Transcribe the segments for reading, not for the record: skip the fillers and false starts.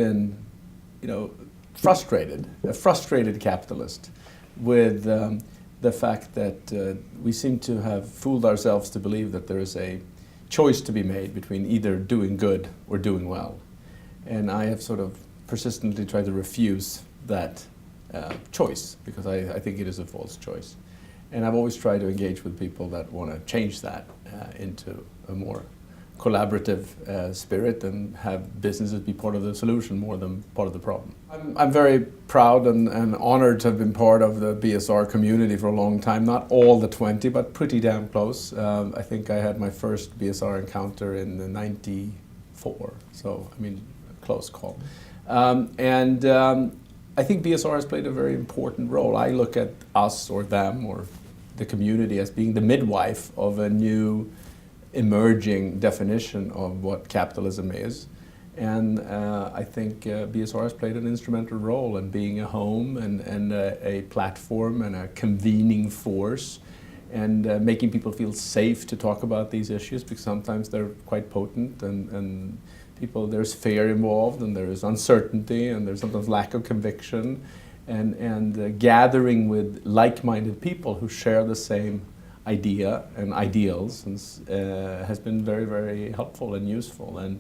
been, a frustrated capitalist with the fact that we seem to have fooled ourselves to believe that there is a choice to be made between either doing good or doing well. And I have sort of persistently tried to refuse that choice because I think it is a false choice. And I've always tried to engage with people that want to change that into a more collaborative spirit and have businesses be part of the solution more than part of the problem. I'm very proud and honored to have been part of the BSR community for a long time. Not all the 20, but pretty damn close. I think I had my first BSR encounter in '94, so I mean, close call. I think BSR has played a very important role. I look at us or them or the community as being the midwife of a new emerging definition of what capitalism is. And I think BSR has played an instrumental role in being a home and a platform and a convening force and making people feel safe to talk about these issues because sometimes they're quite potent and people, there's fear involved and there's uncertainty and there's sometimes lack of conviction and gathering with like-minded people who share the same idea and ideals has been very, very helpful and useful. And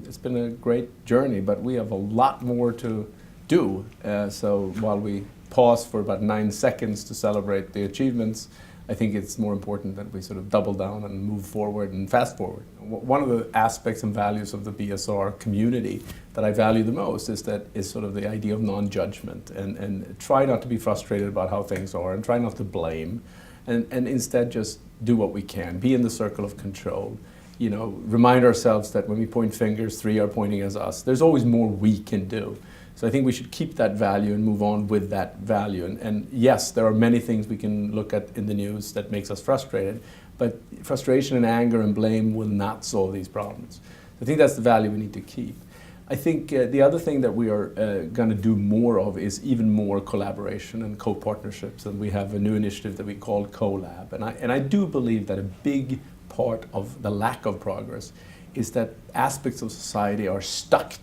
it's been a great journey, but we have a lot more to do. So while we pause for about 9 seconds to celebrate the achievements, I think it's more important that we sort of double down and move forward and fast forward. One of the aspects and values of the BSR community that I value the most is sort of the idea of non-judgment and try not to be frustrated about how things are and try not to blame and instead just do what we can, be in the circle of control. Remind ourselves that when we point fingers, 3 are pointing at us. There's always more we can do. So I think we should keep that value and move on with that value. And yes, there are many things we can look at in the news that makes us frustrated, but frustration and anger and blame will not solve these problems. I think that's the value we need to keep. I think the other thing that we are going to do more of is even more collaboration and co-partnerships. And we have a new initiative that we call CoLab. And I do believe that a big part of the lack of progress is that aspects of society are stuck.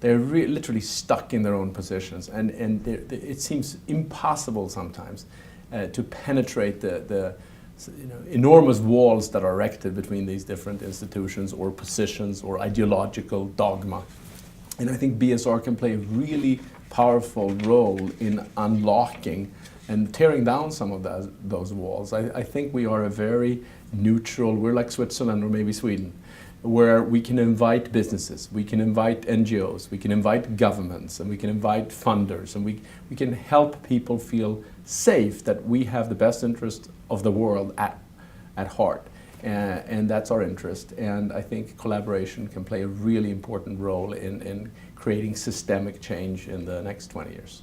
They're literally stuck in their own positions, and it seems impossible sometimes to penetrate the enormous walls that are erected between these different institutions or positions or ideological dogma. And I think BSR can play a really powerful role in unlocking and tearing down some of those walls. I think we are a very neutral, we're like Switzerland or maybe Sweden, where we can invite businesses, we can invite NGOs, we can invite governments, and we can invite funders, and we can help people feel safe that we have the best interest of the world at heart. And that's our interest. And I think collaboration can play a really important role in creating systemic change in the next 20 years.